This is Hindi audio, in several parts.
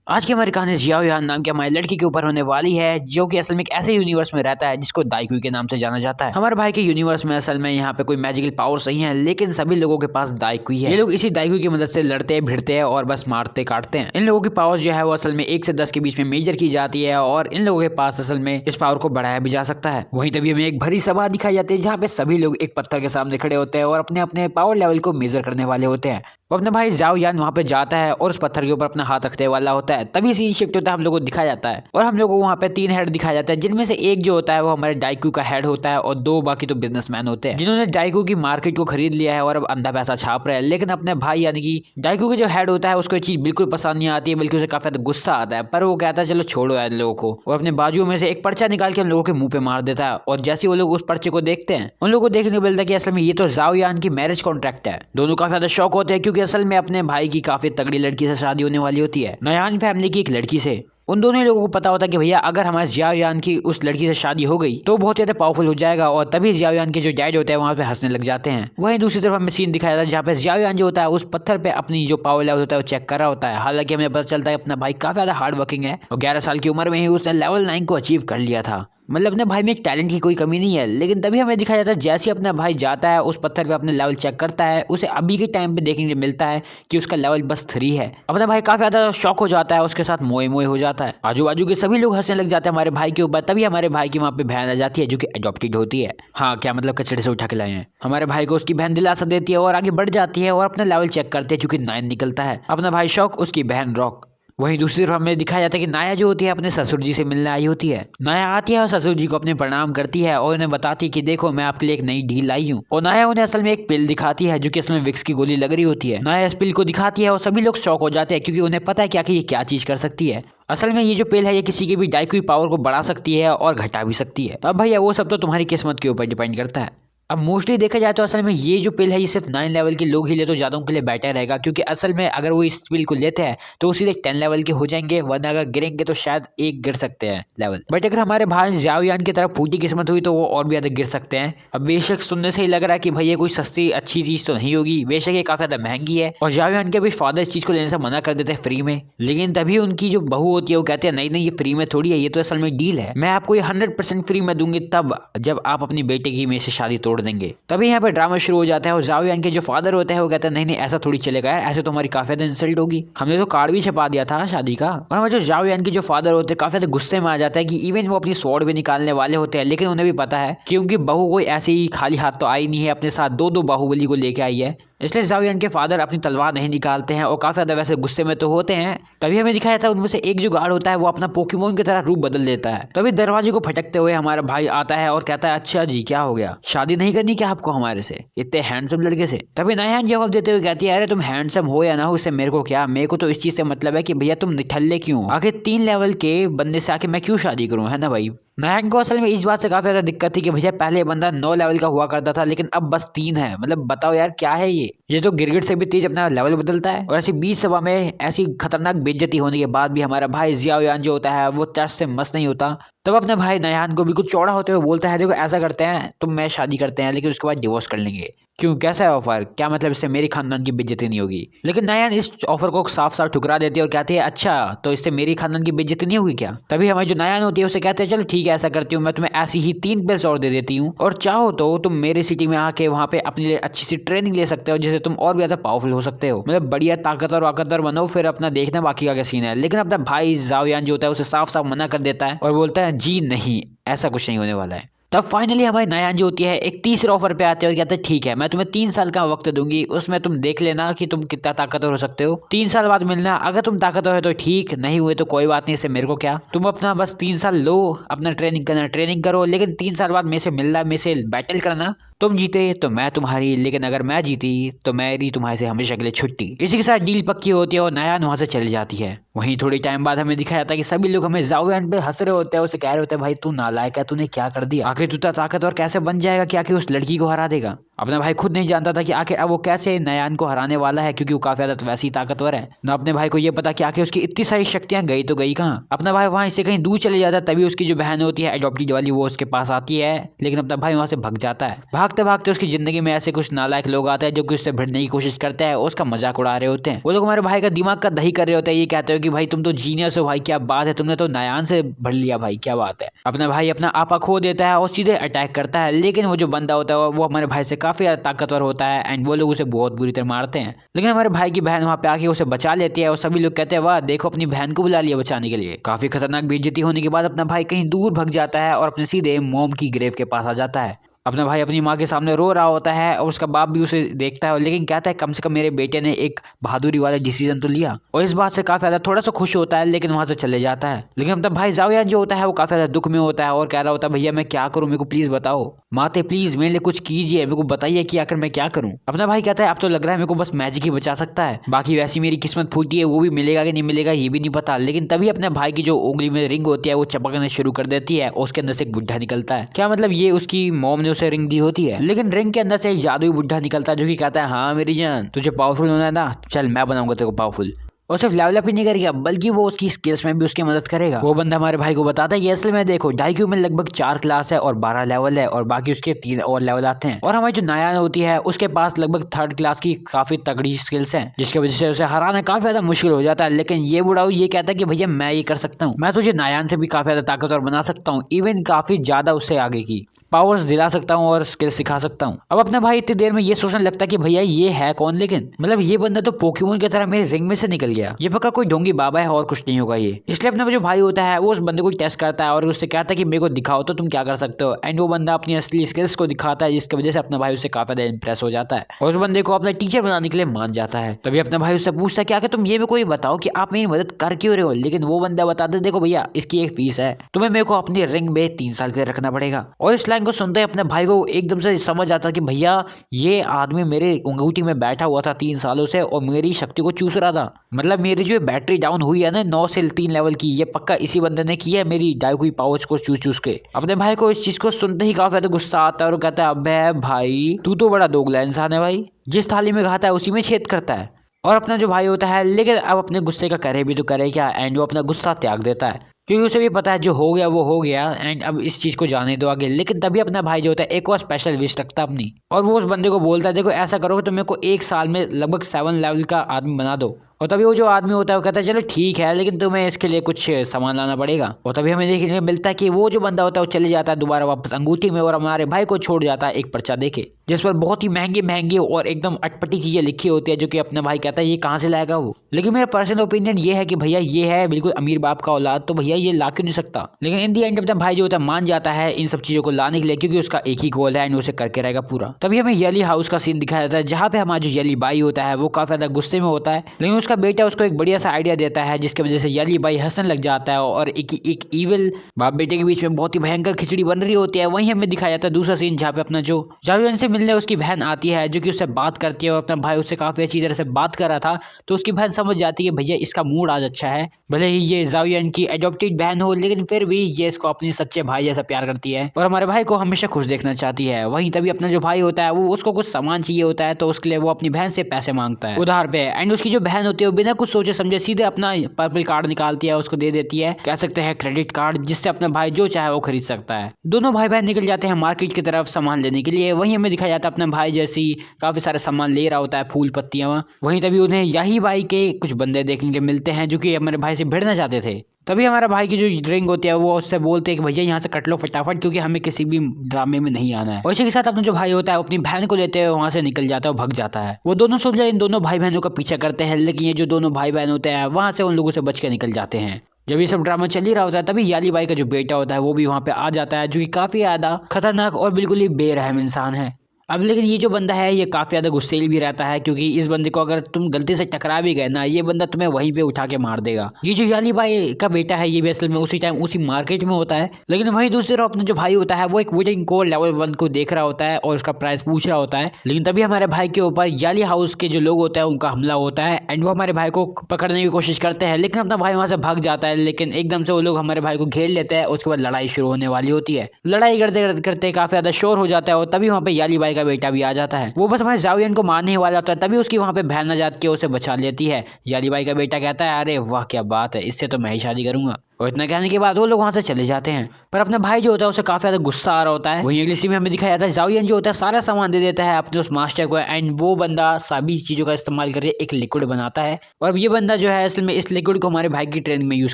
आज की हमारी कहानी जियाओ यान नाम की हमारी लड़की के ऊपर होने वाली है, जो कि असल में एक ऐसे यूनिवर्स में रहता है जिसको दाइकुई के नाम से जाना जाता है। हमारे भाई के यूनिवर्स में असल में यहाँ पे कोई मैजिकल पावर्स नहीं है, लेकिन सभी लोगों के पास दाइकुई है। ये लोग इसी दाइकुई की मदद से लड़ते भिड़ते हैं और बस मारते काटते हैं। इन लोगों की पावर्स जो है वो असल में 1 से 10 के बीच में मेजर की जाती है और इन लोगों के पास असल में इस पावर को बढ़ाया भी जा सकता है। वहीं तभी हमें एक भरी सभा दिखाई जाती है जहाँ पे सभी लोग एक पत्थर के सामने खड़े होते हैं और अपने अपने पावर लेवल को मेजर करने वाले होते हैं। वो अपने भाई जाओ यान वहाँ पे जाता है और उस पत्थर के ऊपर अपना हाथ रखने वाला होता है। तभी सीन शिफ्ट होता है, हम लोगों को दिखाया जाता है और हम लोगों को वहाँ पे 3 हेड दिखाया जाता है, जिनमें से एक जो होता है वो हमारे डाइकू का हेड होता है और 2 बाकी तो बिजनेसमैन होते हैं जिन्होंने डाइकू की मार्केट को खरीद लिया है और अब अंधा पैसा छाप रहे हैं। लेकिन अपने भाई यानी कि डाइकू के जो हेड होता है उसको ये चीज बिल्कुल पसंद नहीं आती है, बल्कि उसे काफी ज्यादा गुस्सा आता है। पर वो कहता है चलो छोड़ो यार लोगों को, और अपने बाजू में से एक पर्चा निकाल के उन लोगों के मुंह पे मार देता है। और जैसे वो लोग उस पर्चे को देखते हैं उन लोगों को देखने को मिलता है कि असल में ये तो जाओ यान की मैरिज कॉन्ट्रैक्ट है। दोनों काफी ज्यादा शौक होते हैं क्योंकि असल में अपने भाई की काफी तगड़ी लड़की से शादी होने वाली होती है, नयान फैमिली की एक लड़की से। उन दोनों लोगों को पता होता है कि भैया अगर हमारे जियाओ यान की उस लड़की से शादी हो गई तो बहुत ज्यादा पावरफुल हो जाएगा। और तभी जियाओ यान के जो डैड होते हैं वहां पे हंसने लग जाते हैं। वहीं दूसरी तरफ हमें सीन दिखाया जाता है जहाँ पे जियाओ यान जो होता है उस पत्थर पे अपनी जो पावर लेवल होता है वो चेक कर रहा होता है। हालांकि हमें पता चलता है अपना भाई काफी ज्यादा हार्ड वर्किंग है और 11 साल की उम्र में ही उसने लेवल 9 को अचीव कर लिया था। मतलब अपने भाई में एक टैलेंट की कोई कमी नहीं है। लेकिन तभी हमें दिखाया जाता है जैसे अपना भाई जाता है उस पत्थर पे अपने लेवल चेक करता है, उसे अभी के टाइम पे देखने को मिलता है कि उसका लेवल बस 3 है। अपना भाई काफी ज्यादा शॉक हो जाता है, उसके साथ मोए मोए हो जाता है। आजू बाजू के सभी लोग हंसने लग जाते हैं हमारे भाई के ऊपर। तभी हमारे भाई की वहाँ पे बहन आ जाती है जो कि अडॉप्टेड होती है। हाँ क्या मतलब कचड़े से उठा के लाए हैं। हमारे भाई को उसकी बहन दिलासा देती है और आगे बढ़ जाती है और अपना लेवल चेक करते हैं, चूंकि 9 निकलता है। अपना भाई शौक, उसकी बहन रॉक। वहीं दूसरी तरफ हमें दिखाया जाता है कि नाया जो होती है अपने ससुर जी से मिलने आई होती है। नाया आती है और ससुर जी को अपने प्रणाम करती है और उन्हें बताती है कि देखो मैं आपके लिए एक नई डील लाई हूँ। और नाया उन्हें असल में एक पिल दिखाती है जो कि असल में विक्स की गोली लग रही होती है। नाया इस पिल को दिखाती है और सभी लोग शॉक हो जाते हैं क्योंकि उन्हें पता है कि आखिर ये क्या चीज कर सकती है। असल में ये जो पिल है ये किसी की भी डाइकुई पावर को बढ़ा सकती है और घटा भी सकती है। अब भैया वो सब तो तुम्हारी किस्मत के ऊपर डिपेंड करता है। अब मोस्टली देखा जाए तो असल में ये जो पिल है ये सिर्फ 9 लेवल के लोग ही ले तो ज़्यादा उनके लिए बेटर रहेगा, क्योंकि असल में अगर वो इस पिल को लेते हैं तो वो सीधे 10 लेवल के हो जाएंगे, वरना अगर गिरेंगे तो शायद एक गिर सकते हैं लेवल। बट अगर हमारे भाई जाओ यान की तरफ फूटी किस्मत हुई तो वो और भी ज़्यादा गिर सकते हैं। अब बेशक सुनने से ही लग रहा है कि भाई ये कोई सस्ती अच्छी चीज़ तो नहीं होगी, बेशक ये काफ़ी ज़्यादा महंगी है और जाओ यान के भी फादर इस चीज़ को लेने से मना कर देते हैं फ्री में। लेकिन तभी उनकी जो बहू होती है वो कहते हैं नहीं नहीं ये फ्री में थोड़ी है, ये तो असल में डील है, मैं आपको ये 100% फ्री में दूंगी तब जब आप अपनी बेटे की में से शादी तोड़ देंगे। तभी यहाँ पे ड्रामा शुरू हो जाता है और जाओ यान के जो फादर होते हैं वो कहते हैं नहीं नहीं ऐसा थोड़ी चलेगा यार, ऐसे तो हमारी काफी ज्यादा इंसल्ट होगी, हमने तो कार्ड भी छपा दिया था शादी का। और हमारे जो जाओ यान के जो फादर होते हैं काफी ज्यादा गुस्से में आ जाता है कि इवन वो अपनी स्वॉर्ड भी निकालने वाले होते हैं, लेकिन उन्हें भी पता है कि उनकी बहू कोई ऐसे ही खाली हाथ तो आई नहीं है, अपने साथ 2-2 बाहुबली को लेके आई है, इसलिए जाओ यान के फादर अपनी तलवार नहीं निकालते हैं और काफी ज्यादा वैसे गुस्से में तो होते हैं। तभी हमें दिखाया जाता है उनमें से एक जो गार्ड होता है वो अपना पोकेमोन की तरह रूप बदल लेता है। तभी दरवाजे को फटकते हुए हमारा भाई आता है और कहता है अच्छा जी क्या हो गया, शादी नहीं करनी क्या आपको हमारे से, इतने हैंडसम लड़के से। तभी नयन जवाब देते हुए कहती है अरे तुम हैंडसम हो या ना हो इससे मेरे को क्या, मेरे को तो इस चीज से मतलब है कि भैया तुम निठल्ले क्यों, आखिर 3 लेवल के बंदे से आके मैं क्यों शादी करूं, है ना भाई। नयन को असल में इस बात से काफी ज्यादा दिक्कत थी कि भैया पहले बंदा 9 लेवल का हुआ करता था लेकिन अब बस 3 है। मतलब बताओ यार क्या है ये तो गिरगिट से भी तेज अपना लेवल बदलता है। और ऐसी 20 सभा में ऐसी खतरनाक बेइज्जती होने के बाद भी हमारा भाई जियाओ यान जो होता है वो टच से मस्त नहीं होता। तब अपने भाई नयान को बिल्कुल चौड़ा होते हुए बोलता है देखो ऐसा करते हैं तुम मैं शादी करते हैं लेकिन उसके बाद डिवोर्स कर लेंगे, क्यों कैसा है ऑफर, क्या मतलब इससे मेरी खानदान की बेइज्जती नहीं होगी। लेकिन नयन इस ऑफर को साफ साफ ठुकरा देती है और कहती है अच्छा तो इससे मेरी खानदान की बेइज्जती नहीं होगी क्या। तभी हमारी जो नयन होती है उसे कहते हैं चलो ठीक है ऐसा करती हूँ, मैं तुम्हें ऐसी ही 3 पिल्स और दे देती हूँ और चाहो तो तुम मेरे सिटी में आके वहाँ पे अपने लिए अच्छी सी ट्रेनिंग ले सकते हो जिससे तुम और भी ज्यादा पावरफुल हो सकते हो, मतलब बढ़िया ताकतवर वाकतवर बनो, फिर अपना देखना बाकी का क्या सीन है। लेकिन अपना भाई जाओ यान जो होता है उसे साफ साफ मना कर देता है और बोलता है जी नहीं ऐसा कुछ नहीं होने वाला है। तब फाइनली हमारी नयान जो होती है एक तीसरे ऑफर पे आते हैं और कहते हैं ठीक है मैं तुम्हें 3 साल का वक्त दूंगी, उसमें तुम देख लेना कि तुम कितना ताकतवर हो सकते हो, 3 साल बाद मिलना, अगर तुम ताकतवर हो तो ठीक, नहीं हुए तो कोई बात नहीं, इससे मेरे को क्या, तुम अपना बस 3 साल लो अपना ट्रेनिंग करना ट्रेनिंग करो, लेकिन 3 साल बाद मेरे से मिलना, मेरे से बैटल करना, तुम जीते तो मैं तुम्हारी, लेकिन अगर मैं जीती तो मेरी तुम्हारे से हमेशा के लिए छुट्टी। इसी के साथ डील पक्की होती है और नयान वहां से चली जाती है। वहीं थोड़ी टाइम बाद हमें दिखाया जाता है कि सभी लोग हमें जाओ यान पे हंस रहे होते हैं, उसे कह रहे होते हैं भाई तू नालायक है, तूने क्या कर दिया, आखिर तू इतना ताकतवर कैसे बन जाएगा कि आखिर उस लड़की को हरा देगा। अपना भाई खुद नहीं जानता था कि आखिर अब वो कैसे नयान को हराने वाला है, क्योंकि वो काफी ज्यादा वैसे ही ताकतवर है ना। अपने भाई को ये पता कि आखिर उसकी इतनी सारी शक्तियां गई तो गई कहाँ। अपना भाई वहां इससे कहीं दूर चले जाता है, तभी उसकी जो बहन होती है एडॉप्टेड वाली वो उसके पास आती है, लेकिन अपना भाई वहां से भाग जाता है। भागते भागते उसकी जिंदगी में ऐसे कुछ नालायक लोग आते हैं जो कि उससे भिड़ने की कोशिश करते हैं, उसका मजाक उड़ा रहे होते हैं। वो लोग हमारे भाई का दिमाग का दही कर रहे होते हैं, ये कहते हो कि भाई तुम तो जीनियस हो भाई, क्या बात है, तुमने तो नयान से भर लिया भाई, क्या बात है। अपना भाई अपना आपा खो देता है और सीधे अटैक करता है, लेकिन वो जो बंदा होता है वो हमारे भाई से काफी ज्यादा ताकतवर होता है एंड वो लोग उसे बहुत बुरी तरह मारते हैं। लेकिन हमारे भाई की बहन वहां पे आके उसे बचा लेती है और सभी लोग कहते हैं वाह देखो अपनी बहन को बुला लिया बचाने के लिए। काफी खतरनाक बेइज्जती होने के बाद अपना भाई कहीं दूर भाग जाता है और अपने सीधे मॉम की ग्रेव के पास आ जाता है। अपना भाई अपनी माँ के सामने रो रहा होता है और उसका बाप भी उसे देखता है, लेकिन कहता है कम से कम मेरे बेटे ने एक बहादुरी वाला डिसीजन तो लिया, और इस बात से काफी ज्यादा थोड़ा सा खुश होता है, लेकिन वहां से चले जाता है। लेकिन अपना भाई जाओयान जो होता है वो काफी ज्यादा दुख में होता है और कह रहा होता है भैया मैं क्या करूं, मेरे को प्लीज बताओ, माते प्लीज मेरे लिए कुछ कीजिए, मेरे को बताइए कि आखिर मैं क्या करूं। अपना भाई कहता है अब तो लग रहा है मेरे को बस मैजिक ही बचा सकता है, बाकी वैसी मेरी किस्मत फूटी है, वो भी मिलेगा कि नहीं मिलेगा ये भी नहीं पता। लेकिन तभी अपने भाई की जो उंगली में रिंग होती है वो चपकने शुरू कर देती है और उसके अंदर से एक बुढ़ा निकलता है। क्या मतलब ये उसकी मॉम ने उसे रिंग दी होती है, लेकिन रिंग के अंदर से एक जादुई बुढ़ा निकलता है जो कि कहता है हाँ मेरी जान तुझे पावरफुल होना है ना, चल मैं बनाऊंगा तेरे को पावरफुल। और सिर्फ लेवल अप ही नहीं करेगा बल्कि वो उसकी स्किल्स में भी उसकी मदद करेगा। वो बंदा हमारे भाई को बताता है ये असल में देखो डाइक्यू में लगभग 4 क्लास है और 12 लेवल है और बाकी उसके 3 और लेवल आते हैं, और हमारी जो नायान होती है उसके पास लगभग 3rd क्लास की काफी तगड़ी स्किल्स हैं, जिसकी वजह से उसे हराना काफी ज्यादा मुश्किल हो जाता है। लेकिन ये बुढ़ाऊ ये कहता है कि भैया मैं ये कर सकता हूँ, मैं तुझे नायान से भी काफी ज्यादा ताकतवर बना सकता हूँ, इवन काफी ज्यादा उससे आगे की पावर्स दिला सकता हूँ और स्किल सिखा सकता हूँ। अब अपना भाई इतनी देर में ये सोचने लगता है कि भैया ये है कौन, लेकिन मतलब ये बंदा तो पोकेमोन की तरह मेरे रिंग में से निकल गया, ये पक्का कोई ढोंगी बाबा है और कुछ नहीं होगा ये। इसलिए अपना जो भाई होता है वो उस बंदे को टेस्ट करता है और उससे कहता है कि मेरे को दिखाओ तो तुम क्या कर सकते हो, एंड वो बंदा अपनी असली स्किल्स को दिखाता है, जिसकी वजह से अपना भाई उससे काफी ज्यादा इंप्रेस हो जाता है और उस बंदे को अपना टीचर बनाने के लिए मान जाता है। तभी अपना भाई उससे पूछता है कि आखिर तुम ये मेरे को बताओ कि आप मेरी मदद कर क्यों रहे हो, लेकिन वो बंदा बताता है देखो भैया इसकी एक फीस है, तुम्हें मेरे को अपनी रिंग में 3 साल के लिए रखना पड़ेगा। और इस लाइन को सुनते ही अपने भाई को एकदम से समझ आता कि भैया ये आदमी मेरे अंगूठी में बैठा हुआ था 3 सालों से और मेरी शक्ति को चूस रहा था, मतलब मेरी जो बैटरी डाउन हुई है ना 9 से 3 लेवल की, ये पक्का इसी बंदे ने की है मेरी डाइक्यू पावर्स को चूस चूस के। अपने भाई को इस चीज को सुनते ही काफी ज्यादा गुस्सा आता है और कहता है अबे भाई तू तो बड़ा दोगला इंसान है भाई, जिस थाली में खाता है उसी में छेद करता है। और अपना जो भाई होता है लेकिन अब अपने गुस्से का करे भी तो करे क्या, एंड वो अपना गुस्सा त्याग देता है क्योंकि उसे भी पता है जो हो गया वो हो गया एंड अब इस चीज को जाने दो आगे। लेकिन तभी अपना भाई जो होता है एक और स्पेशल विश रखता है अपनी, और वो उस बंदे को बोलता है देखो ऐसा करो कि तुम मेरे को 1 साल में लगभग 7 लेवल का आदमी बना दो। और तभी वो जो आदमी होता है वो कहता है चलो ठीक है लेकिन तुम्हें इसके लिए कुछ सामान लाना पड़ेगा। और तभी हमें देखने को मिलता है कि वो जो बंदा होता है वो चले जाता है दोबारा वापस अंगूठी में और हमारे भाई को छोड़ जाता है एक पर्चा देके, जिस पर बहुत ही महंगी महंगी और एकदम अटपटी चीजें लिखी होती है, जो कि अपना भाई कहता है ये कहाँ से लाएगा वो। लेकिन मेरा पर्सनल ओपिनियन ये है कि भैया ये है बिल्कुल अमीर बाप का औलाद, तो भैया ये ला क्यों नहीं सकता। लेकिन इन दी एंड अपना भाई जो होता है मान जाता है इन सब चीजों को लाने के लिए, क्योंकि उसका एक ही गोल है एंड उसे करके रहेगा पूरा। तभी हमें येली हाउस का सीन दिखाया जाता है जहाँ पे हमारा जो येली बाई होता है वो काफी ज्यादा गुस्से में होता है, लेकिन उसका बेटा उसको एक बढ़िया सा आइडिया देता है जिसकी वजह से येली बाई हंसने लग जाता है और एक इविल बाप बेटे के बीच में बहुत ही भयंकर खिचड़ी बन रही होती है। वहीं हमें दिखाया जाता है दूसरा सीन जहाँ पे अपना जो जावियन से मिलने उसकी बहन आती है जो कि उससे बात करती है और अपना भाई उससे काफी अच्छी तरह से बात कर रहा था, तो उसकी बहन समझ जाती है भैया इसका मूड आज अच्छा है, भले ही ये जावियन की एडॉप्टेड बहन हो लेकिन फिर भी ये इसको अपने सच्चे भाई जैसा प्यार करती है और हमारे भाई को हमेशा खुश देखना चाहती है। वहीं तभी अपना जो भाई होता है वो उसको कुछ सामान चाहिए होता है, तो उसके लिए वो अपनी बहन से पैसे मांगता है उधार पे, एंड उसकी जो बहन होती है वो बिना कुछ सोचे समझे सीधे अपना पर्पल कार्ड निकालती है उसको दे देती है, कह सकते हैं क्रेडिट कार्ड, जिससे अपना भाई जो चाहे वो खरीद सकता है। दोनों भाई बहन निकल जाते हैं मार्केट की तरफ सामान लेने के लिए। वहीं हमें दिखाया जाता है अपना भाई जैसी काफी सारे सामान ले रहा होता है, फूल पत्तियां। वहीं तभी उन्हें यही भाई के कुछ बंदे देखने के मिलते हैं जो कि हमारे भाई से भिड़ना चाहते थे। तभी हमारा भाई की जो रिंग होती है वो उससे बोलते हैं कि भैया यहाँ से कट लो फटाफट, क्योंकि हमें किसी भी ड्रामे में नहीं आना है। और इसी के साथ अपना जो भाई होता है वो अपनी बहन को लेते हुए वहां से निकल जाता है और भाग जाता है। वो दोनों सोल्जर इन दोनों भाई बहनों का पीछा करते हैं, लेकिन ये जो दोनों भाई बहन होते हैं वहां से उन लोगों से बच के निकल जाते हैं। जब ये सब ड्रामा चल ही रहा होता है तभी याली बाई का जो बेटा होता है वो भी वहां पे आ जाता है, जो कि काफी ज्यादा खतरनाक और बिल्कुल ही बेरहम इंसान है। अब लेकिन ये जो बंदा है ये काफ़ी ज़्यादा गुस्सेल भी रहता है, क्योंकि इस बंदे को अगर तुम गलती से टकरा भी गए ना ये बंदा तुम्हें वहीं पे उठा के मार देगा। ये जो याली भाई का बेटा है ये भी असल में उसी टाइम उसी मार्केट में होता है, लेकिन वहीं दूसरी तरफ अपना जो भाई होता है वो एक वुडिंग को लेवल 1 को देख रहा होता है और उसका प्राइस पूछ रहा होता है। लेकिन तभी हमारे भाई के ऊपर याली हाउस के जो लोग होते हैं उनका हमला होता है एंड वो हमारे भाई को पकड़ने की कोशिश करते हैं, लेकिन अपना भाई वहां से भाग जाता है। लेकिन एकदम से वो लोग हमारे भाई को घेर लेते हैं, उसके बाद लड़ाई शुरू होने वाली होती है। लड़ाई करते करते काफी ज्यादा शोर हो जाता है और तभी वहाँ पे याली भाई का बेटा भी आ जाता है। वो बस हमारे जाओयन को मारने ही वाला होता है, तभी उसकी वहाँ पे बहन आ जाती है, उसे बचा लेती है। याली बाई का बेटा कहता है अरे वाह क्या बात है, इससे तो मैं ही शादी करूंगा। और इतना कहने के बाद वो लोग वहाँ से चले जाते हैं। पर अपना भाई जो होता है उसे काफी ज्यादा गुस्सा आ रहा होता है। वहीं अगली सीन में हमें दिखाया जाता है जाओयन जो होता है सारा सामान दे देता है अपने उस मास्टर को, एंड वो बंदा सभी चीजों का इस्तेमाल करके एक लिक्विड बनाता है। और ये बंदा जो है असल में इस लिक्विड को हमारे भाई की ट्रेनिंग में यूज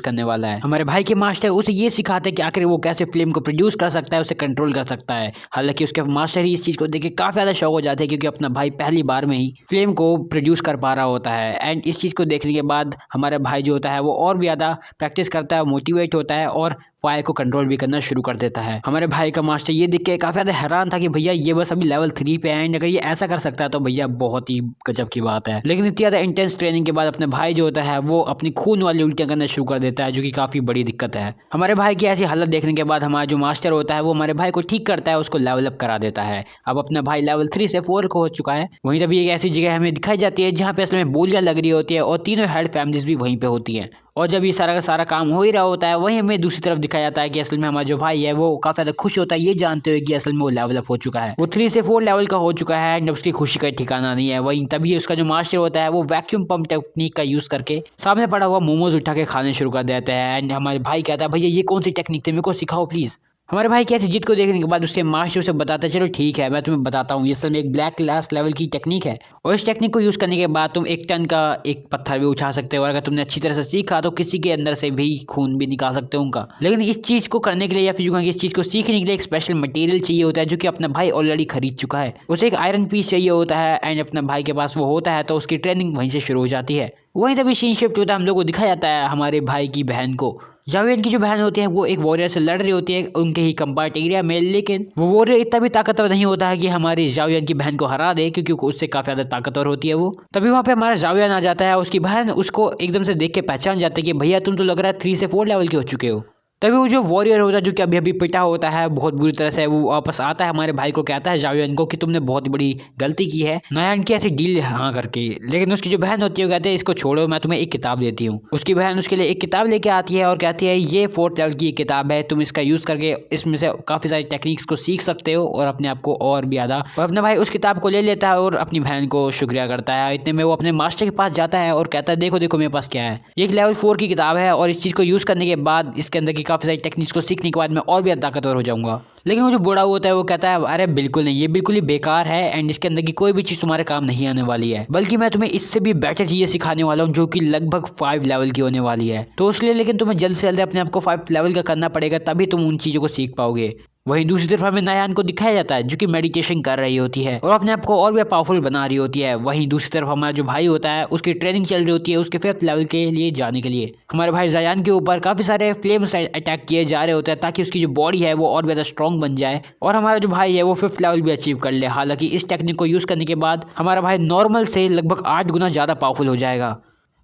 करने वाला है। हमारे भाई के मास्टर उसे ये सिखाते हैं कि आखिर वो कैसे फ्लेम को प्रोड्यूस कर सकता है, उसे कंट्रोल कर सकता है। हालांकि उसके मास्टर ही इस चीज को देख के काफी ज्यादा शौक हो जाते हैं, क्योंकि अपना भाई पहली बार में ही फ्लेम को प्रोड्यूस कर पा रहा होता है। एंड इस चीज को देखने के बाद हमारा भाई जो होता है वो और भी ज्यादा प्रैक्टिस करता है, मोटिवेट होता है और फायर को कंट्रोल भी करना शुरू कर देता है। हमारे भाई का मास्टर ये देख के काफी ज्यादा हैरान था कि भैया ये बस अभी लेवल 3 पे है, एंड अगर ये ऐसा कर सकता है तो भैया बहुत ही गजब की बात है। लेकिन इतनी ज्यादा इंटेंस ट्रेनिंग के बाद अपने भाई जो होता है वो अपनी खून वाली उल्टियां करना शुरू कर देता है, जो कि काफी बड़ी दिक्कत है। हमारे भाई की ऐसी हालत देखने के बाद हमारा जो मास्टर होता है वो हमारे भाई को ठीक करता है, उसको लेवल अप करा देता है। अब अपना भाई लेवल 3 से 4 को हो चुका है। वहीं तभी एक ऐसी जगह हमें दिखाई जाती है जहाँ पे असल में बोलियां लग रही होती है और तीनों हेड फैमिलीज भी वहीं पे होती है। और जब ये सारा का सारा काम हो ही रहा होता है, वहीं हमें दूसरी तरफ दिखाया जाता है कि असल में हमारा जो भाई है वो काफी ज्यादा खुश होता है ये जानते हुए कि असल में वो लेवल अप हो चुका है, वो 3 से 4 लेवल का हो चुका है। एंड उसकी खुशी का ठिकाना नहीं है। वहीं तभी उसका जो मास्टर होता है वो वैक्यूम पंप टेक्निक का यूज करके सामने पड़ा हुआ मोमोज उठा के खाने शुरू कर देता है। एंड हमारे भाई कहता है भैया ये कौन सी टेक्निक थी, मेरे को सिखाओ प्लीज। हमारे भाई की ऐसी जिद को देखने के बाद उसके मास्टर से बताता है चलो ठीक है मैं तुम्हें बताता हूँ, ये असल में एक ब्लैक क्लास लेवल की टेक्निक है और इस टेक्निक को यूज़ करने के बाद तुम 1 टन का एक पत्थर भी उठा सकते हो, और अगर तुमने अच्छी तरह से सीखा तो किसी के अंदर से भी खून भी निकाल सकते हो उनका। लेकिन इस चीज़ को करने के लिए या फिर इस चीज़ को सीखने के लिए एक स्पेशल मटेरियल चाहिए होता है, जो कि अपना भाई ऑलरेडी खरीद चुका है। उसे एक आयरन पीस चाहिए होता है, एंड अपना भाई के पास वो होता है तो उसकी ट्रेनिंग वहीं से शुरू हो जाती है। वहीं तभी सीन शिफ्ट होता है, हम लोग को दिखाया जाता है हमारे भाई की बहन को। जावेद की जो बहन होती है वो एक वॉरियर से लड़ रही होती है उनके ही कंपार्ट एरिया में, लेकिन वो वॉरियर इतना भी ताकतवर नहीं होता है कि हमारी जावियन की बहन को हरा दे, क्योंकि उससे काफी ज्यादा ताकतवर होती है वो। तभी वहाँ पे हमारा जावियन आ जाता है, उसकी बहन उसको एकदम से देख के पहचान जाती है कि भैया तुम तो लग रहा है 3 से 4 लेवल के हो चुके हो। तभी वो जो वॉरियर होता है जो कि अभी अभी पिटा होता है बहुत बुरी तरह से, वो वापस आता है हमारे भाई को कहता है जावियन को कि तुमने बहुत बड़ी गलती की है नयान की ऐसी डील हाँ करके। लेकिन उसकी जो बहन होती है वो कहते हैं इसको छोड़ो, मैं तुम्हें एक किताब देती हूँ। उसकी बहन उसके लिए एक किताब लेके आती है और कहती है ये 4th लेवल की किताब है, तुम इसका यूज करके इसमें से काफी सारी टेक्निक्स को सीख सकते हो और अपने आप को और भी ज्यादा। और अपने भाई उस किताब को ले लेता है और अपनी बहन को शुक्रिया करता है। इतने में वो अपने मास्टर के पास जाता है और कहता है देखो देखो मेरे पास क्या है, ये एक लेवल 4 की किताब है और इस चीज को यूज करने के बाद इसके अंदर की काफी सारी टेक्निक्स को सीखने के बाद मैं और भी ताकतवर हो जाऊंगा। लेकिन वो जो बूढ़ा होता है वो कहता है अरे बिल्कुल नहीं, ये बिल्कुल ही बेकार है एंड इसके अंदर की कोई भी चीज़ तुम्हारे काम नहीं आने वाली है, बल्कि मैं तुम्हें इससे भी बेटर चीज़ें सिखाने वाला हूँ जो कि लगभग 5 लेवल की होने वाली है। तो इसलिए लेकिन तुम्हें जल्द से जल्द अपने आप को 5 लेवल का करना पड़ेगा, तभी तुम उन चीज़ों को सीख पाओगे। वहीं दूसरी तरफ हमें नयान को दिखाया जाता है जो कि मेडिटेशन कर रही होती है और अपने आप को और भी पावरफुल बना रही होती है। वहीं दूसरी तरफ हमारा जो भाई होता है उसकी ट्रेनिंग चल रही होती है उसके 5th लेवल के लिए जाने के लिए। हमारे भाई जायान के ऊपर काफ़ी सारे फ्लेम्स अटैक किए जा रहे होते हैं ताकि उसकी जो बॉडी है वो और ज़्यादा स्ट्रॉन्ग बन जाए और हमारा जो भाई है वो 5th लेवल भी अचीव कर ले। हालांकि इस टेक्निक को यूज़ करने के बाद हमारा भाई नॉर्मल से लगभग 8 गुना ज़्यादा पावरफुल हो जाएगा।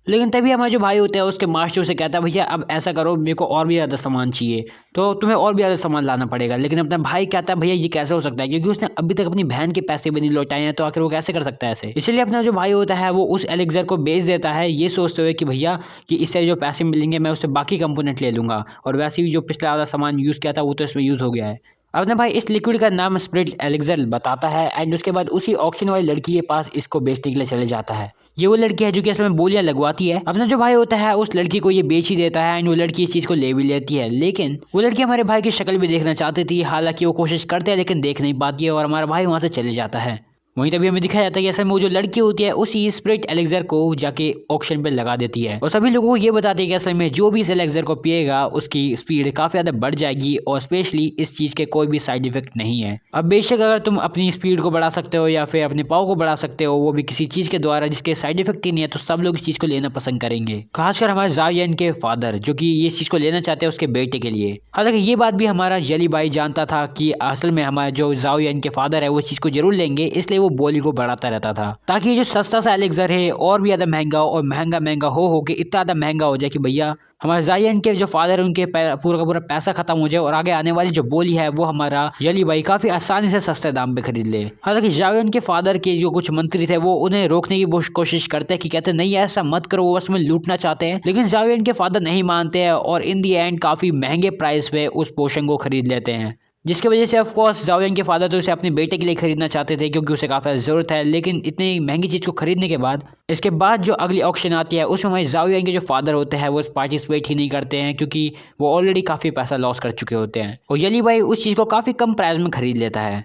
लेकिन तभी हमारा जो भाई होता है उसके मास्टर से कहता है भैया अब ऐसा करो, मेरे को और भी ज़्यादा सामान चाहिए तो तुम्हें और भी ज़्यादा सामान लाना पड़ेगा। लेकिन अपना भाई कहता है भैया ये कैसे हो सकता है, क्योंकि उसने अभी तक अपनी बहन के पैसे भी नहीं लौटाए हैं, तो आखिर वो कैसे कर सकता है ऐसे। इसलिए अपना जो भाई होता है वो उस एलेक्जर को बेच देता है ये सोचते हुए कि भैया कि इससे जो पैसे मिलेंगे मैं उससे बाकी कंपोनेंट ले लूँगा, और वैसे भी जो पिछला वाला सामान यूज़ किया था वो तो इसमें यूज़ हो गया है। अपने भाई इस लिक्विड का नाम स्पिरिट एलेक्जर बताता है एंड उसके बाद उसी ऑक्शन वाली लड़की के पास इसको बेचने के लिए चले जाता है। ये वो लड़की है जो कि असल में बोलियां लगवाती है। अपना जो भाई होता है उस लड़की को ये बेच ही देता है एंड वो लड़की इस चीज़ को ले भी लेती है। लेकिन वो लड़की हमारे भाई की शक्ल भी देखना चाहती थी, हालांकि वो कोशिश करते हैं लेकिन देख नहीं पाती है और हमारा भाई वहाँ से चले जाता है। वहीं तभी हमें दिखाया जाता है कि असल में वो जो लड़की होती है उसी स्पिरिट एलेक्जर को जाके ऑक्शन पे लगा देती है और सभी लोगों को ये बताती है कि असल में जो भी इस एलेक्जर को पिएगा उसकी स्पीड काफ़ी ज़्यादा बढ़ जाएगी और स्पेशली इस चीज़ के कोई भी साइड इफेक्ट नहीं है। अब बेशक अगर तुम अपनी स्पीड को बढ़ा सकते हो या फिर अपने पाव को बढ़ा सकते हो, वो भी किसी चीज़ के द्वारा जिसके साइड इफेक्ट ही नहीं है, तो सब लोग इस चीज़ को लेना पसंद करेंगे, खासकर हमारे जावियन के फादर जो कि ये चीज़ को लेना चाहते हैं उसके बेटे के लिए। हालांकि ये बात भी हमारा यली भाई जानता था कि असल में हमारे जो जावियन के फादर है वो इस चीज़ को जरूर लेंगे, इसलिए वो बोली को बढ़ाता रहता था ताकि ये जो सस्ता सा एलेक्जर है और भी ज्यादा महंगा और महंगा महंगा हो के इतना ज्यादा महंगा हो जाए कि भैया हमारे जायन के जो फादर है उनके पूरा का पूरा पैसा खत्म हो जाए और आगे आने वाली जो बोली है वो हमारा यली भाई काफी आसानी से सस्ते दाम पे खरीद ले। हालांकि जायन के फादर के जो कुछ मंत्री थे वो उन्हें रोकने की कोशिश करते हैं कि कहते नहीं ऐसा मत करो, वो बस में लूटना चाहते हैं, लेकिन जायन के फादर नहीं मानते हैं और इन दी एंड काफी महंगे प्राइस पे उस पोशन को खरीद लेते हैं। जिसकी वजह से ऑफ कोर्स जाओ यांग के फादर तो उसे अपने बेटे के लिए खरीदना चाहते थे क्योंकि उसे काफ़ी ज़रूरत है। लेकिन इतनी महंगी चीज़ को खरीदने के बाद इसके बाद जो अगली ऑक्शन आती है उसमें हमारे जाओ यांग के जो फादर होते हैं वो उस पार्टिसिपेट ही नहीं करते हैं क्योंकि वो ऑलरेडी काफ़ी पैसा लॉस कर चुके होते हैं और यली भाई उस चीज़ को काफ़ी कम प्राइस में खरीद लेता है।